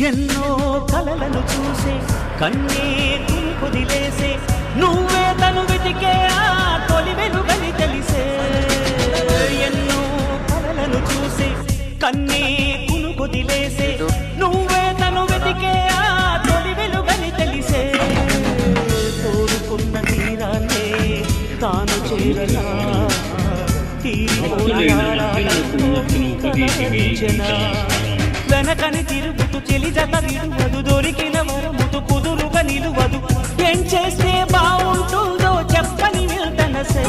ఎన్నో కలలను చూసే కన్నే కుదిలేసే నువ్వే తను వెతికే ఆ తొలి వెలుగని తెలిసే ఎన్నో కలలను చూసే కన్నే కుదిలేసే నువ్వే తను వెతికే ఆ తొలి వెలుగని తెలిసే కోరుకున్న తీరాన్నే తాను చేరలా వెనకని తిరుగుతూ చెలి జత విడువదు దొరికిన వరముతు కుదురుగా నిలువదు ఏం చేస్తే బాగుంటుందో చెప్పని వెళ్తనసే